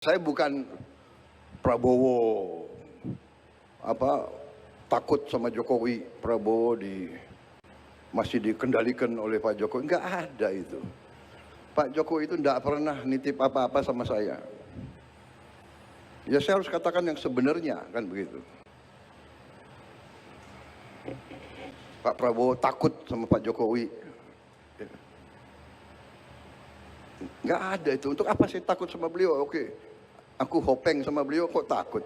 Saya bukan Prabowo takut sama Jokowi, Prabowo masih dikendalikan oleh Pak Jokowi. Enggak ada itu. Pak Jokowi itu enggak pernah nitip apa-apa sama saya. Ya saya harus katakan yang sebenarnya, kan begitu. Pak Prabowo takut sama Pak Jokowi. Enggak ada itu. Untuk apa saya takut sama beliau? Oke. Aku hopeng sama beliau, kok takut?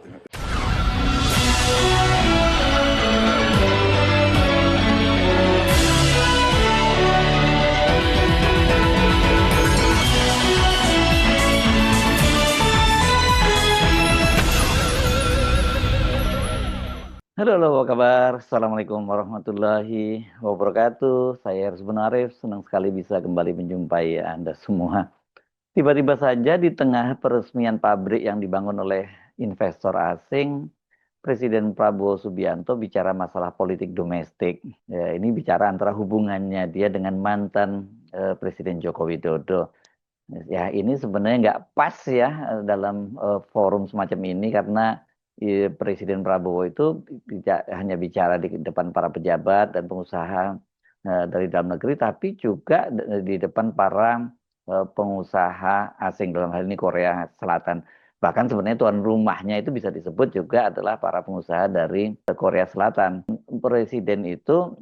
Halo, apa kabar? Assalamualaikum warahmatullahi wabarakatuh. Saya Rusbun Arif, senang sekali bisa kembali menjumpai Anda semua. Tiba-tiba saja di tengah peresmian pabrik yang dibangun oleh investor asing, Presiden Prabowo Subianto bicara masalah politik domestik. Ya, ini bicara antara hubungannya dia dengan mantan Presiden Joko Widodo. Ya, ini sebenarnya nggak pas ya dalam forum semacam ini karena Presiden Prabowo itu tidak hanya bicara di depan para pejabat dan pengusaha dari dalam negeri, tapi juga di depan para pengusaha asing, dalam hal ini Korea Selatan. Bahkan sebenarnya tuan rumahnya itu bisa disebut juga adalah para pengusaha dari Korea Selatan. Presiden itu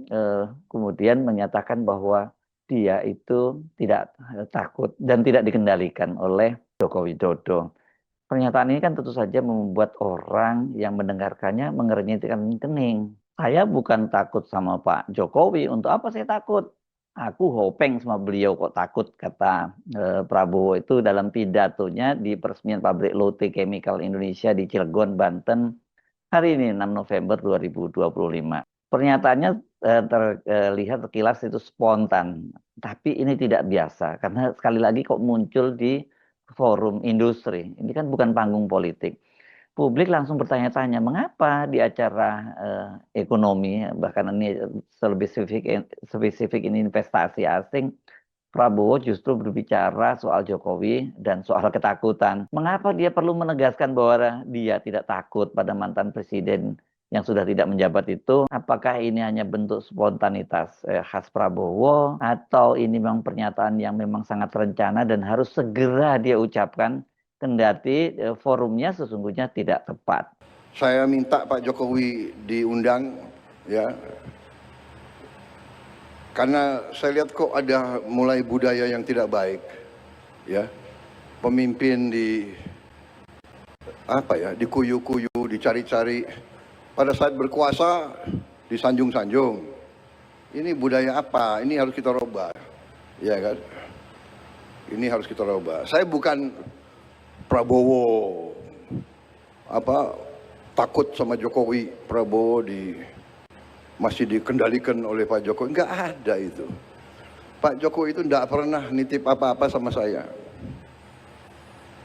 kemudian menyatakan bahwa dia itu tidak takut dan tidak dikendalikan oleh Joko Widodo. Pernyataan ini kan tentu saja membuat orang yang mendengarkannya mengernyitkan kening. Saya bukan takut sama Pak Jokowi. Untuk apa saya takut? Aku hopeng sama beliau, kok takut, kata Prabowo itu dalam pidatonya di peresmian pabrik Lotte Chemical Indonesia di Cilegon, Banten hari ini 6 November 2025. Pernyataannya terlihat sekilas itu spontan, tapi ini tidak biasa karena sekali lagi kok muncul di forum industri. Ini kan bukan panggung politik. Publik langsung bertanya-tanya, mengapa di acara ekonomi, bahkan ini lebih spesifik ini investasi asing, Prabowo justru berbicara soal Jokowi dan soal ketakutan. Mengapa dia perlu menegaskan bahwa dia tidak takut pada mantan presiden yang sudah tidak menjabat itu? Apakah ini hanya bentuk spontanitas khas Prabowo, atau ini memang pernyataan yang memang sangat terencana dan harus segera dia ucapkan, kendati forumnya sesungguhnya tidak tepat? Saya minta Pak Jokowi diundang, ya. Karena saya lihat kok ada mulai budaya yang tidak baik, ya. Pemimpin dikuyu-kuyu, dicari-cari. Pada saat berkuasa disanjung-sanjung. Ini budaya apa? Ini harus kita rubah, ya kan? Ini harus kita rubah. Saya bukan Prabowo takut sama Jokowi, Prabowo masih dikendalikan oleh Pak Jokowi. Enggak ada itu. Pak Jokowi itu enggak pernah nitip apa-apa sama saya.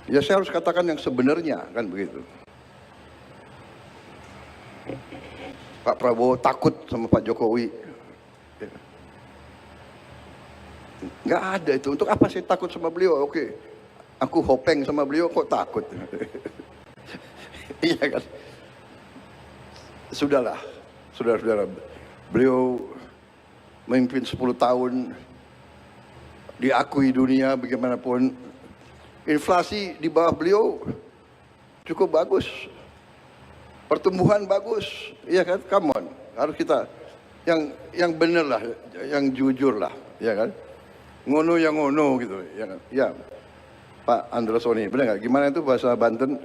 Ya saya harus katakan yang sebenarnya, kan begitu. Pak Prabowo takut sama Pak Jokowi. Enggak ada itu. Untuk apa saya takut sama beliau? Oke. Aku hopeng sama beliau, kok takut? Iya kan? Sudahlah, saudara-saudara. Beliau memimpin 10 tahun, diakui dunia bagaimanapun. Inflasi di bawah beliau cukup bagus. Pertumbuhan bagus, iya kan? Come on, harus kita yang bener lah, yang jujur lah, ya kan? Ngono yang ngono gitu, ya kan? Ya, Pak Androsoni, benar nggak? Gimana itu bahasa Banten?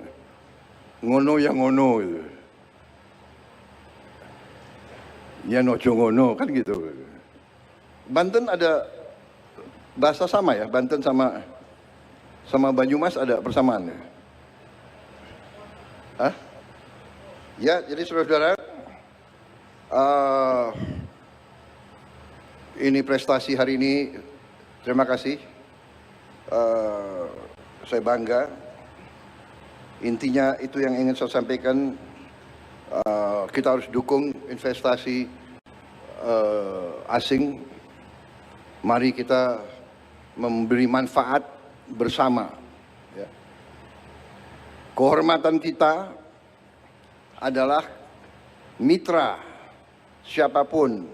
Ngono yang ngono gitu. Ya nojo ngono, kan gitu. Banten ada bahasa sama ya, Banten sama Banyumas ada persamaan ya? Hah? Ya, jadi saudara-saudara, ini prestasi hari ini, terima kasih. Saya bangga. Intinya itu yang ingin saya sampaikan. Kita harus dukung investasi asing. Mari kita memberi manfaat bersama, ya. Kehormatan kita adalah mitra siapapun,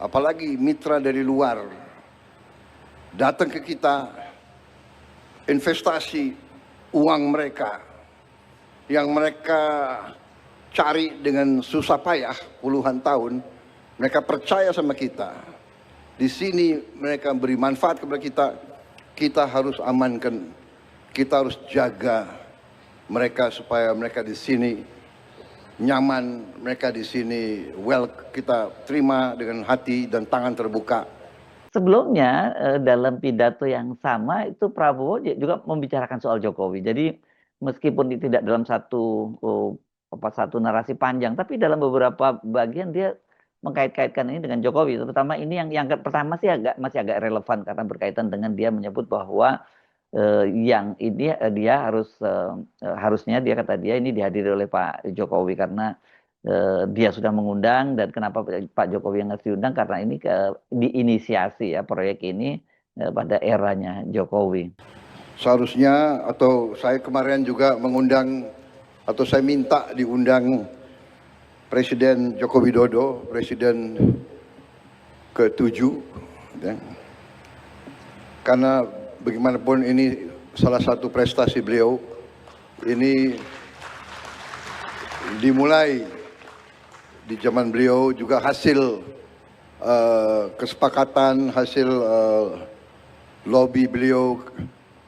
apalagi mitra dari luar, datang ke kita, investasi uang mereka yang mereka cari dengan susah payah puluhan tahun, mereka percaya sama kita. Di sini mereka beri manfaat kepada kita, kita harus amankan, kita harus jaga mereka supaya mereka di sini nyaman, mereka di sini kita terima dengan hati dan tangan terbuka. Sebelumnya dalam pidato yang sama itu Prabowo juga membicarakan soal Jokowi. Jadi meskipun tidak dalam satu narasi panjang, tapi dalam beberapa bagian dia mengkait-kaitkan ini dengan Jokowi. Terutama ini yang pertama sih masih agak relevan karena berkaitan dengan dia menyebut bahwa yang ini dia harusnya dia kata dia ini dihadiri oleh Pak Jokowi karena dia sudah mengundang. Dan kenapa Pak Jokowi yang harus diundang karena ini diinisiasi ya proyek ini pada eranya Jokowi. Seharusnya atau saya kemarin juga mengundang atau saya minta diundang Presiden Joko Widodo, Presiden ke-7 ya. Karena bagaimanapun ini salah satu prestasi beliau, ini dimulai di zaman beliau juga hasil kesepakatan, hasil lobby beliau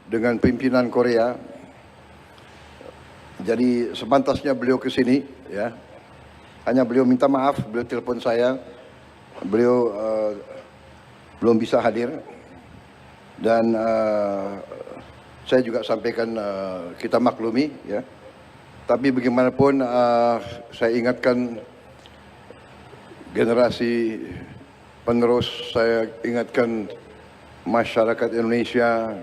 dengan pimpinan Korea. Jadi sepantasnya beliau ke sini ya. Hanya beliau minta maaf, beliau telepon saya, beliau belum bisa hadir. Dan saya juga sampaikan kita maklumi ya. Tapi bagaimanapun saya ingatkan generasi penerus, saya ingatkan masyarakat Indonesia,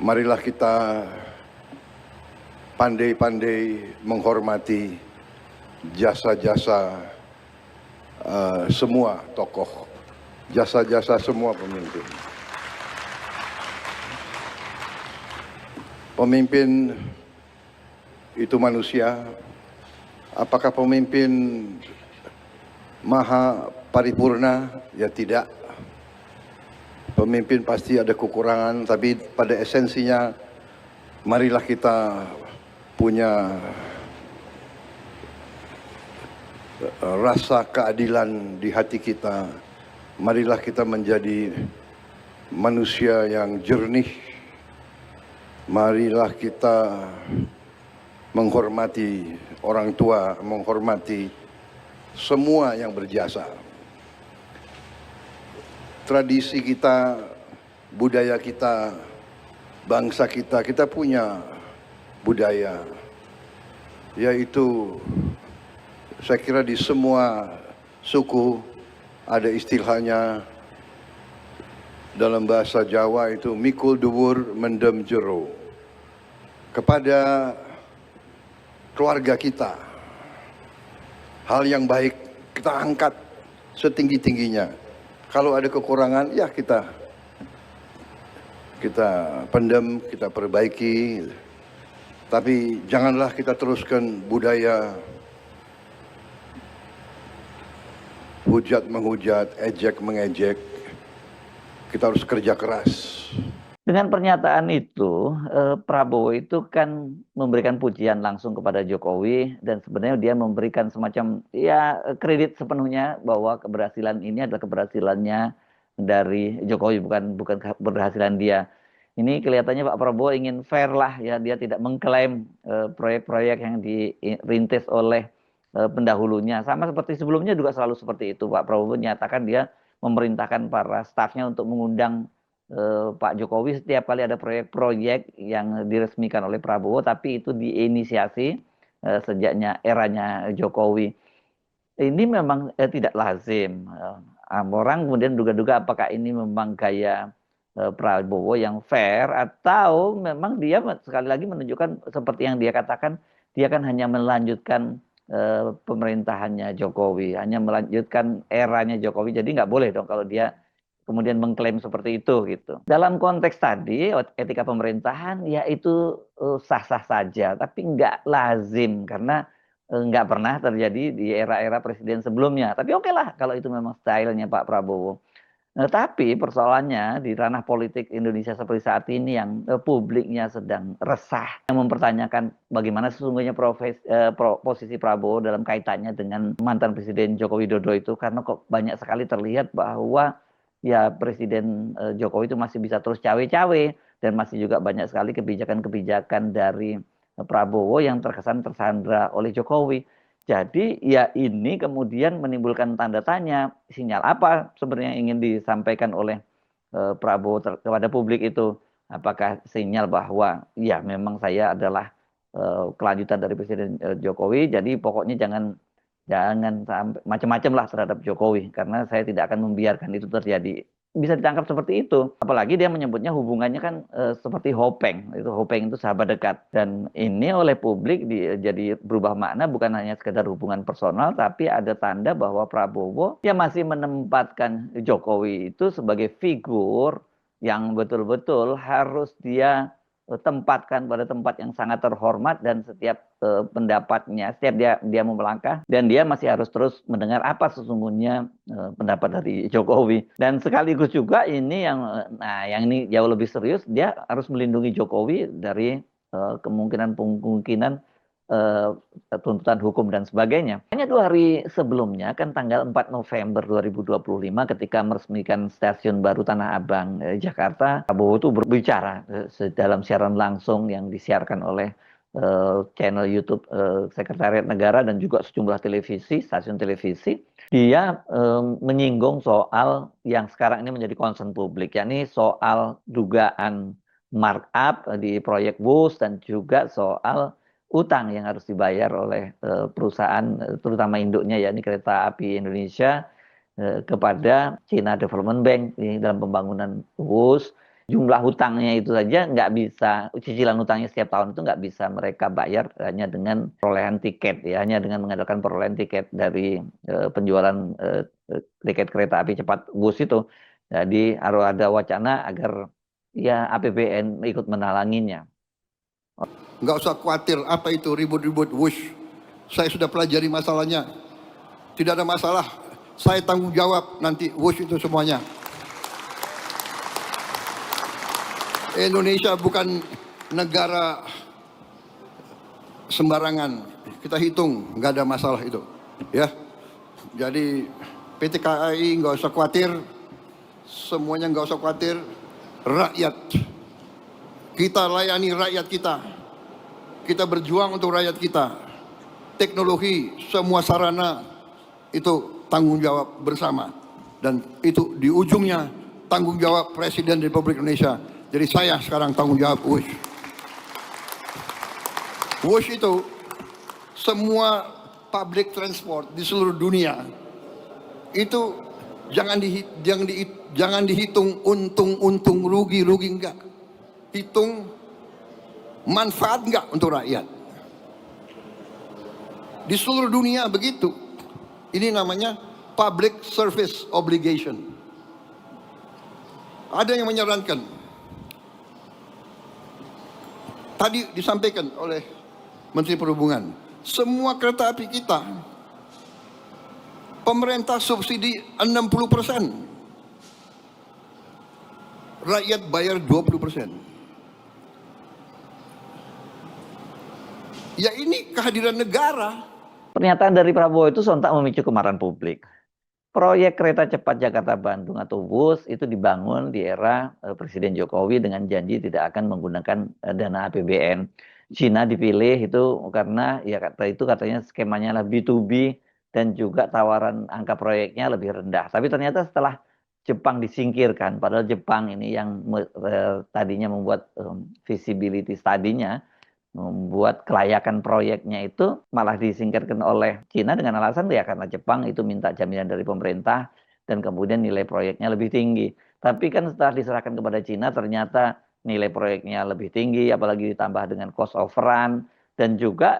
marilah kita pandai-pandai menghormati jasa-jasa semua tokoh, jasa-jasa semua pemimpin. Pemimpin itu manusia. Apakah pemimpin maha paripurna? Ya tidak. Pemimpin pasti ada kekurangan, tapi pada esensinya marilah kita punya rasa keadilan di hati kita. Marilah kita menjadi manusia yang jernih. Marilah kita menghormati orang tua, menghormati semua yang berjasa. Tradisi kita, budaya kita, bangsa kita, kita punya budaya, yaitu saya kira di semua suku ada istilahnya. Dalam bahasa Jawa itu mikul dhuwur mendem jero. Kepada keluarga kita, hal yang baik kita angkat setinggi-tingginya. Kalau ada kekurangan, ya kita pendam, kita perbaiki. Tapi janganlah kita teruskan budaya hujat menghujat, ejek mengejek. Kita harus kerja keras. Dengan pernyataan itu, Prabowo itu kan memberikan pujian langsung kepada Jokowi dan sebenarnya dia memberikan semacam ya kredit sepenuhnya bahwa keberhasilan ini adalah keberhasilannya dari Jokowi, bukan keberhasilan dia. Ini kelihatannya Pak Prabowo ingin fair lah ya, dia tidak mengklaim proyek-proyek yang dirintis oleh pendahulunya. Sama seperti sebelumnya juga selalu seperti itu. Pak Prabowo menyatakan dia memerintahkan para stafnya untuk mengundang Pak Jokowi setiap kali ada proyek-proyek yang diresmikan oleh Prabowo, tapi itu diinisiasi sejaknya eranya Jokowi. Ini memang tidak lazim. Orang kemudian duga-duga apakah ini memang gaya Prabowo yang fair atau memang dia sekali lagi menunjukkan seperti yang dia katakan, dia kan hanya melanjutkan pemerintahannya Jokowi, hanya melanjutkan eranya Jokowi. Jadi nggak boleh dong kalau dia kemudian mengklaim seperti itu gitu. Dalam konteks tadi etika pemerintahan ya itu sah-sah saja, tapi nggak lazim karena nggak pernah terjadi di era-era presiden sebelumnya. Tapi oke lah kalau itu memang stylenya Pak Prabowo. Nah, tapi persoalannya di ranah politik Indonesia seperti saat ini yang publiknya sedang resah, yang mempertanyakan bagaimana sesungguhnya posisi Prabowo dalam kaitannya dengan mantan Presiden Joko Widodo itu, karena kok banyak sekali terlihat bahwa ya Presiden Jokowi itu masih bisa terus cawe-cawe dan masih juga banyak sekali kebijakan-kebijakan dari Prabowo yang terkesan tersandra oleh Jokowi. Jadi ya ini kemudian menimbulkan tanda tanya, sinyal apa sebenarnya yang ingin disampaikan oleh Prabowo kepada publik itu. Apakah sinyal bahwa ya memang saya adalah kelanjutan dari Presiden Jokowi, jadi pokoknya jangan jangan sampai macam-macam lah terhadap Jokowi, karena saya tidak akan membiarkan itu terjadi. Bisa ditangkap seperti itu. Apalagi dia menyebutnya hubungannya kan seperti Hopeng. Hopeng itu sahabat dekat. Dan ini oleh publik jadi berubah makna, bukan hanya sekedar hubungan personal, tapi ada tanda bahwa Prabowo ya masih menempatkan Jokowi itu sebagai figur yang betul-betul harus dia tempatkan pada tempat yang sangat terhormat, dan setiap pendapatnya, setiap dia mau melangkah, dan dia masih harus terus mendengar apa sesungguhnya pendapat dari Jokowi. Dan sekaligus juga ini yang ini jauh lebih serius, dia harus melindungi Jokowi dari kemungkinan tuntutan hukum dan sebagainya. Hanya 2 hari sebelumnya, kan tanggal 4 November 2025, ketika meresmikan stasiun baru Tanah Abang, Jakarta, Prabowo itu berbicara dalam siaran langsung yang disiarkan oleh channel YouTube Sekretariat Negara dan juga sejumlah televisi, stasiun televisi. Dia menyinggung soal yang sekarang ini menjadi concern publik, yakni soal dugaan markup di proyek WUS dan juga soal utang yang harus dibayar oleh perusahaan, terutama induknya yakni Kereta Api Indonesia, kepada China Development Bank dalam pembangunan WUS. Jumlah hutangnya itu saja nggak bisa, cicilan hutangnya setiap tahun itu nggak bisa mereka bayar hanya dengan perolehan tiket, ya, hanya dengan mengandalkan perolehan tiket dari penjualan tiket kereta api cepat WUS itu. Jadi harus ada wacana agar ya APBN ikut menalanginya. Nggak usah khawatir apa itu ribut-ribut wush. Saya sudah pelajari masalahnya. Tidak ada masalah. Saya tanggung jawab nanti wush itu semuanya. Indonesia bukan negara sembarangan. Kita hitung, nggak ada masalah itu. Ya. Jadi PT KAI nggak usah khawatir. Semuanya nggak usah khawatir. Rakyat. Kita layani rakyat kita. Kita berjuang untuk rakyat kita. Teknologi, semua sarana itu tanggung jawab bersama. Dan itu di ujungnya tanggung jawab Presiden Republik Indonesia. Jadi saya sekarang tanggung jawab WUSH. WUSH itu semua public transport di seluruh dunia itu jangan dihitung untung rugi enggak. Hitung manfaat enggak untuk rakyat. Di seluruh dunia begitu. Ini namanya public service obligation. Ada yang menyarankan, tadi disampaikan oleh Menteri Perhubungan, semua kereta api kita pemerintah subsidi 60%. Rakyat bayar 20%. Ya ini kehadiran negara. Pernyataan dari Prabowo itu sontak memicu kemarahan publik. Proyek kereta cepat Jakarta-Bandung atau WUS itu dibangun di era Presiden Jokowi dengan janji tidak akan menggunakan dana APBN. Cina dipilih itu karena ya katanya skemanya lah B2B dan juga tawaran angka proyeknya lebih rendah. Tapi ternyata setelah Jepang disingkirkan, padahal Jepang ini yang tadinya membuat visibility study-nya, membuat kelayakan proyeknya itu malah disingkirkan oleh Cina dengan alasan ya karena Jepang itu minta jaminan dari pemerintah dan kemudian nilai proyeknya lebih tinggi. Tapi kan setelah diserahkan kepada Cina ternyata nilai proyeknya lebih tinggi, apalagi ditambah dengan cost of run, dan juga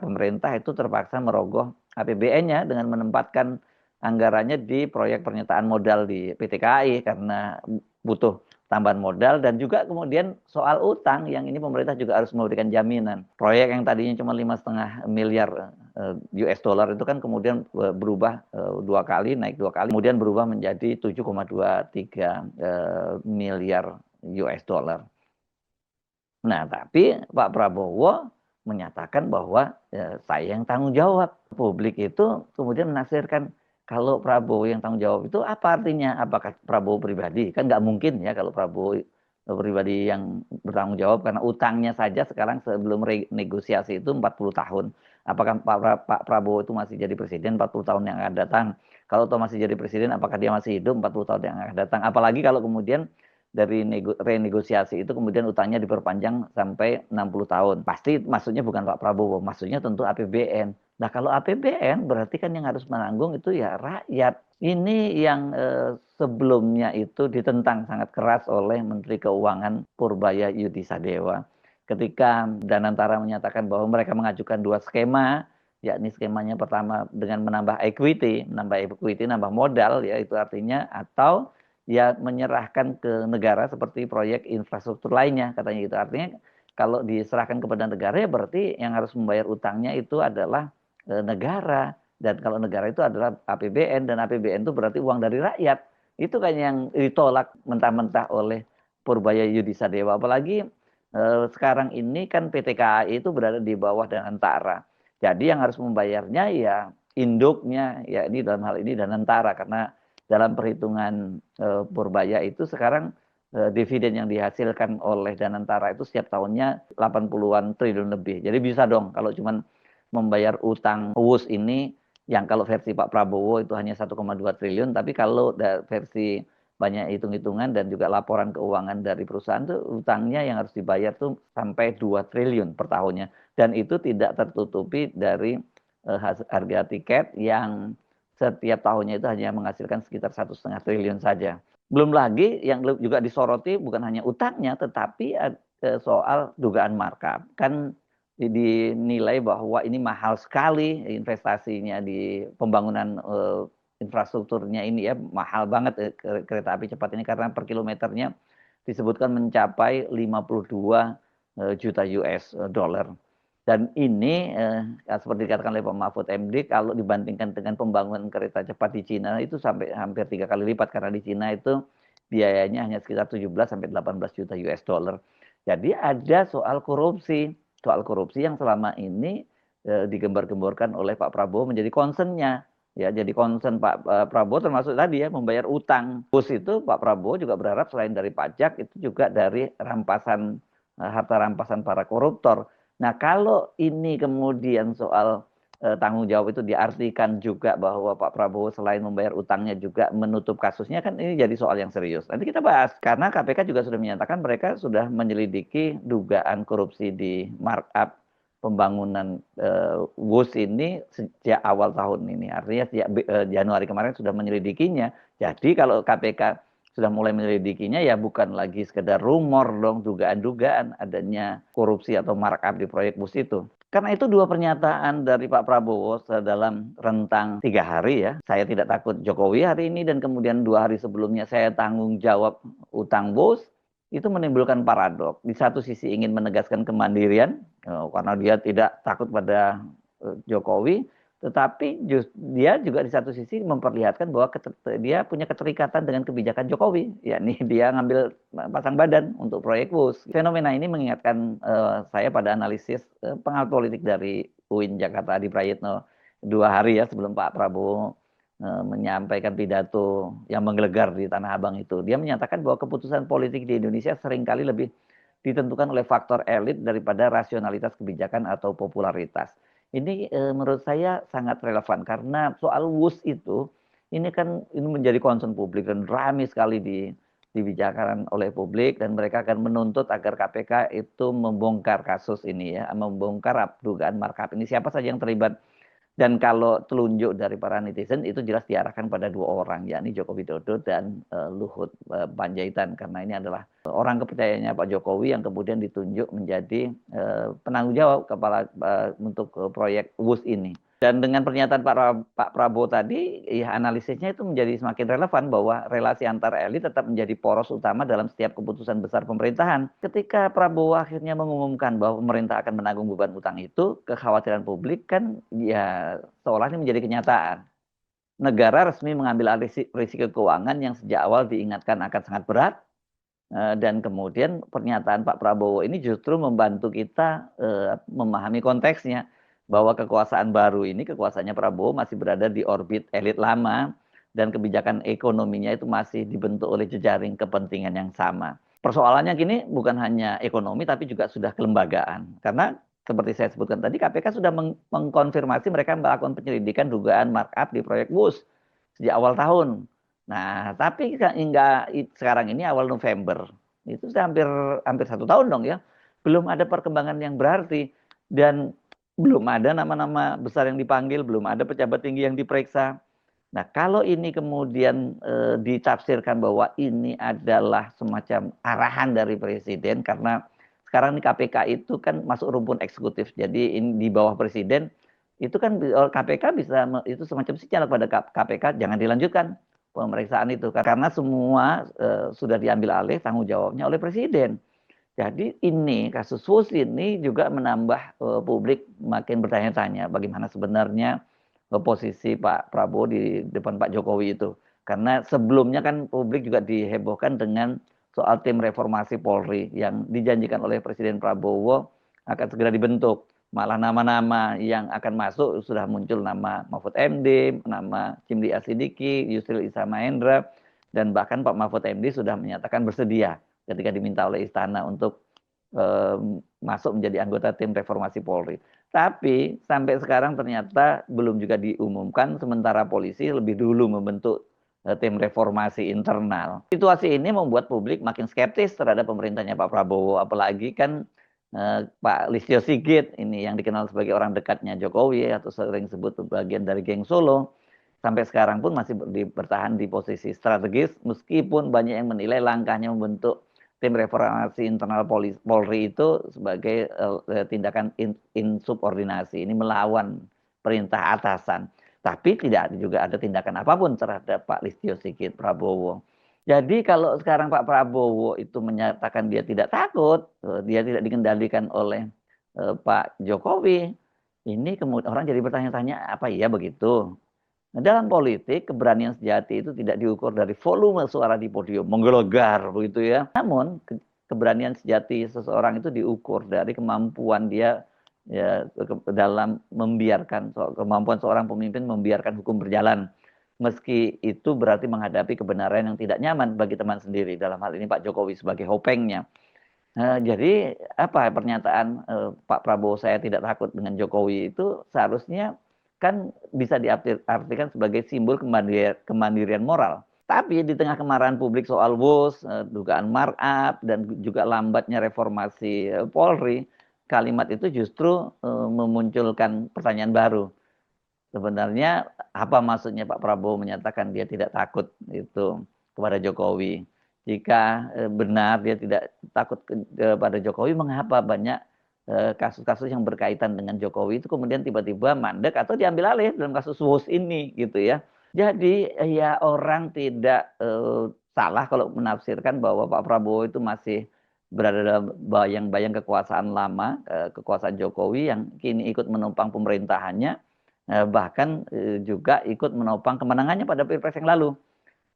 pemerintah itu terpaksa merogoh APBN-nya dengan menempatkan anggarannya di proyek pernyataan modal di PT KAI karena butuh tambahan modal, dan juga kemudian soal utang yang ini pemerintah juga harus memberikan jaminan. Proyek yang tadinya cuma 5,5 miliar US dollar itu kan kemudian berubah naik dua kali, kemudian berubah menjadi 7,23 miliar US dollar. Nah, tapi Pak Prabowo menyatakan bahwa saya yang tanggung jawab. Publik itu kemudian menafsirkan kalau Prabowo yang tanggung jawab itu apa artinya? Apakah Prabowo pribadi? Kan nggak mungkin ya kalau Prabowo pribadi yang bertanggung jawab, karena utangnya saja sekarang sebelum negosiasi itu 40 tahun. Apakah Pak Prabowo itu masih jadi presiden 40 tahun yang akan datang? Kalau toh masih jadi presiden, apakah dia masih hidup 40 tahun yang akan datang? Apalagi kalau kemudian dari renegosiasi itu kemudian utangnya diperpanjang sampai 60 tahun. Pasti maksudnya bukan Pak Prabowo, maksudnya tentu APBN. Nah, kalau APBN berarti kan yang harus menanggung itu ya rakyat. Ini yang sebelumnya itu ditentang sangat keras oleh Menteri Keuangan Purbaya Yudisadewa. Ketika Danantara menyatakan bahwa mereka mengajukan dua skema, yakni skemanya pertama dengan menambah equity, nambah modal, ya itu artinya, atau ya menyerahkan ke negara seperti proyek infrastruktur lainnya, katanya gitu. Artinya kalau diserahkan kepada negara ya berarti yang harus membayar utangnya itu adalah negara, dan kalau negara itu adalah APBN, dan APBN itu berarti uang dari rakyat. Itu kan yang ditolak mentah-mentah oleh Purbaya Yudisadewa. Apalagi sekarang ini kan PT KAI itu berada di bawah Danantara. Jadi yang harus membayarnya ya induknya, ya ini dalam hal ini Danantara, karena dalam perhitungan Purbaya itu sekarang dividen yang dihasilkan oleh Danantara itu setiap tahunnya 80-an triliun lebih. Jadi bisa dong kalau cuma membayar utang WUS ini, yang kalau versi Pak Prabowo itu hanya 1,2 triliun, tapi kalau versi banyak hitung-hitungan dan juga laporan keuangan dari perusahaan tuh utangnya yang harus dibayar tuh sampai 2 triliun per tahunnya. Dan itu tidak tertutupi dari harga tiket yang setiap tahunnya itu hanya menghasilkan sekitar 1,5 triliun saja. Belum lagi yang juga disoroti bukan hanya utangnya, tetapi soal dugaan markup. Kan dinilai bahwa ini mahal sekali investasinya di pembangunan infrastrukturnya ini, ya mahal banget kereta api cepat ini, karena per kilometernya disebutkan mencapai 52 juta US dollar. Dan ini seperti dikatakan oleh Pak Mahfud MD, kalau dibandingkan dengan pembangunan kereta cepat di Cina itu sampai hampir 3 kali lipat, karena di Cina itu biayanya hanya sekitar 17 sampai 18 juta US dollar. Jadi ada soal korupsi yang selama ini digembar-gemborkan oleh Pak Prabowo menjadi concern-nya. Ya, jadi concern Pak Prabowo termasuk tadi ya membayar utang. Bus itu Pak Prabowo juga berharap selain dari pajak itu juga dari rampasan harta rampasan para koruptor. Nah, kalau ini kemudian soal tanggung jawab itu diartikan juga bahwa Pak Prabowo selain membayar utangnya juga menutup kasusnya, kan ini jadi soal yang serius. Nanti kita bahas, karena KPK juga sudah menyatakan mereka sudah menyelidiki dugaan korupsi di markup pembangunan WUS ini sejak awal tahun ini. Artinya sejak Januari kemarin sudah menyelidikinya. Jadi kalau KPK sudah mulai menyelidikinya, ya bukan lagi sekedar rumor dong, dugaan-dugaan adanya korupsi atau markup di proyek bus itu. Karena itu dua pernyataan dari Pak Prabowo dalam rentang 3 hari ya, saya tidak takut Jokowi hari ini, dan kemudian 2 hari sebelumnya saya tanggung jawab utang bus, itu menimbulkan paradok. Di satu sisi ingin menegaskan kemandirian, karena dia tidak takut pada Jokowi, tetapi dia juga di satu sisi memperlihatkan bahwa dia punya keterikatan dengan kebijakan Jokowi, yakni dia ngambil pasang badan untuk proyek bus. Fenomena ini mengingatkan saya pada analisis pengamat politik dari UIN Jakarta, Adi Prayitno, 2 hari ya sebelum Pak Prabowo menyampaikan pidato yang menggelegar di Tanah Abang itu. Dia menyatakan bahwa keputusan politik di Indonesia seringkali lebih ditentukan oleh faktor elit daripada rasionalitas kebijakan atau popularitas. Ini menurut saya sangat relevan, karena soal WUS itu ini kan ini menjadi concern publik dan ramai sekali dibicarakan oleh publik, dan mereka akan menuntut agar KPK itu membongkar kasus ini ya, membongkar dugaan markup ini, siapa saja yang terlibat. Dan kalau telunjuk dari para netizen itu jelas diarahkan pada 2 orang, yakni Joko Widodo dan Luhut Panjaitan, karena ini adalah orang kepercayaannya Pak Jokowi yang kemudian ditunjuk menjadi penanggung jawab kepala untuk proyek WUS ini. Dan dengan pernyataan Pak Prabowo tadi, ya analisisnya itu menjadi semakin relevan bahwa relasi antar elit tetap menjadi poros utama dalam setiap keputusan besar pemerintahan. Ketika Prabowo akhirnya mengumumkan bahwa pemerintah akan menanggung beban utang itu, kekhawatiran publik kan ya seolah ini menjadi kenyataan. Negara resmi mengambil alih risiko keuangan yang sejak awal diingatkan akan sangat berat, dan kemudian pernyataan Pak Prabowo ini justru membantu kita memahami konteksnya bahwa kekuasaan baru ini, kekuasaannya Prabowo masih berada di orbit elit lama dan kebijakan ekonominya itu masih dibentuk oleh jejaring kepentingan yang sama. Persoalannya kini bukan hanya ekonomi tapi juga sudah kelembagaan. Karena seperti saya sebutkan tadi, KPK sudah mengkonfirmasi mereka melakukan penyelidikan dugaan markup di proyek WUS sejak awal tahun. Nah, tapi hingga sekarang ini awal November, itu sudah hampir hampir 1 tahun dong ya, belum ada perkembangan yang berarti dan belum ada nama-nama besar yang dipanggil, belum ada pejabat tinggi yang diperiksa. Nah, kalau ini kemudian ditafsirkan bahwa ini adalah semacam arahan dari presiden, karena sekarang ini KPK itu kan masuk rumpun eksekutif, jadi ini di bawah presiden, itu kan KPK bisa, itu semacam sinyal kepada KPK jangan dilanjutkan pemeriksaan itu karena semua sudah diambil alih tanggung jawabnya oleh presiden. Jadi ini kasus WUS ini juga menambah publik makin bertanya-tanya bagaimana sebenarnya posisi Pak Prabowo di depan Pak Jokowi itu. Karena sebelumnya kan publik juga dihebohkan dengan soal tim reformasi Polri yang dijanjikan oleh Presiden Prabowo akan segera dibentuk. Malah nama-nama yang akan masuk sudah muncul nama Mahfud MD, nama Cimdi Asidiki, Yusril Issa Mahendra, dan bahkan Pak Mahfud MD sudah menyatakan bersedia ketika diminta oleh Istana untuk masuk menjadi anggota tim reformasi Polri. Tapi sampai sekarang ternyata belum juga diumumkan, sementara polisi lebih dulu membentuk tim reformasi internal. Situasi ini membuat publik makin skeptis terhadap pemerintahnya Pak Prabowo, apalagi kan Pak Listio Sigit ini yang dikenal sebagai orang dekatnya Jokowi atau sering disebut bagian dari geng Solo, sampai sekarang pun masih bertahan di posisi strategis meskipun banyak yang menilai langkahnya membentuk tim reformasi internal Polri itu sebagai tindakan insubordinasi, ini melawan perintah atasan. Tapi tidak juga ada tindakan apapun terhadap Pak Listio Sigit Prabowo. Jadi kalau sekarang Pak Prabowo itu menyatakan dia tidak takut, dia tidak dikendalikan oleh Pak Jokowi, ini kemudian orang jadi bertanya-tanya, apa iya begitu? Nah, dalam politik, keberanian sejati itu tidak diukur dari volume suara di podium, menggelegar begitu ya. Namun, keberanian sejati seseorang itu diukur dari kemampuan dia ya, dalam membiarkan, kemampuan seorang pemimpin membiarkan hukum berjalan. Meski itu berarti menghadapi kebenaran yang tidak nyaman bagi teman sendiri. Dalam hal ini Pak Jokowi sebagai hopengnya. Jadi apa pernyataan Pak Prabowo saya tidak takut dengan Jokowi itu seharusnya kan bisa diartikan sebagai simbol kemandirian moral. Tapi di tengah kemarahan publik soal WUS, dugaan markup, dan juga lambatnya reformasi Polri, kalimat itu justru memunculkan pertanyaan baru. Sebenarnya apa maksudnya Pak Prabowo menyatakan dia tidak takut itu kepada Jokowi? Jika benar dia tidak takut kepada Jokowi, mengapa banyak kasus-kasus yang berkaitan dengan Jokowi itu kemudian tiba-tiba mandek atau diambil alih dalam kasus WUS ini gitu ya. Jadi ya orang tidak salah kalau menafsirkan bahwa Pak Prabowo itu masih berada dalam bayang-bayang kekuasaan lama, kekuasaan Jokowi yang kini ikut menumpang pemerintahannya, bahkan juga ikut menopang kemenangannya pada Pilpres yang lalu.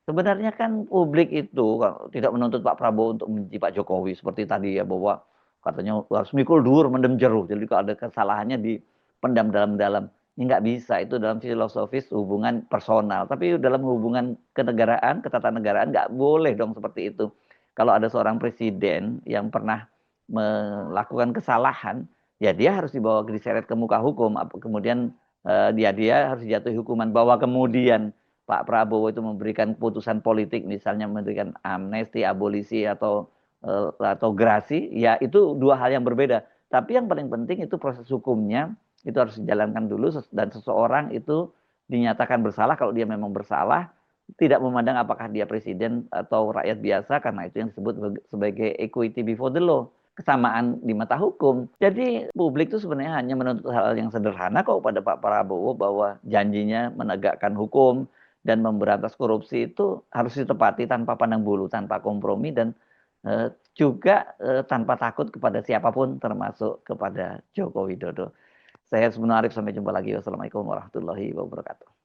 Sebenarnya kan publik itu tidak menuntut Pak Prabowo untuk membenci Pak Jokowi seperti tadi ya, bahwa katanya harus mikul dur mendem jeruh. Jadi kalau ada kesalahannya dipendam dalam-dalam. Ini nggak bisa, itu dalam filosofis hubungan personal. Tapi dalam hubungan kenegaraan, ketatanegaraan nggak boleh dong seperti itu. Kalau ada seorang presiden yang pernah melakukan kesalahan, ya dia harus dibawa diseret ke muka hukum. Kemudian dia harus dijatuhi hukuman, bahwa kemudian Pak Prabowo itu memberikan keputusan politik, misalnya memberikan amnesti, abolisi atau grasi, ya itu dua hal yang berbeda. Tapi yang paling penting itu proses hukumnya itu harus dijalankan dulu, dan seseorang itu dinyatakan bersalah kalau dia memang bersalah, tidak memandang apakah dia presiden atau rakyat biasa, karena itu yang disebut sebagai equity before the law. kesamaan di mata hukum. Jadi publik itu sebenarnya hanya menuntut hal yang sederhana kok pada Pak Prabowo bahwa janjinya menegakkan hukum dan memberantas korupsi itu harus ditepati tanpa pandang bulu, tanpa kompromi dan juga tanpa takut kepada siapapun termasuk kepada Joko Widodo. Saya Sebenarif, sampai jumpa lagi. Wassalamualaikum warahmatullahi wabarakatuh.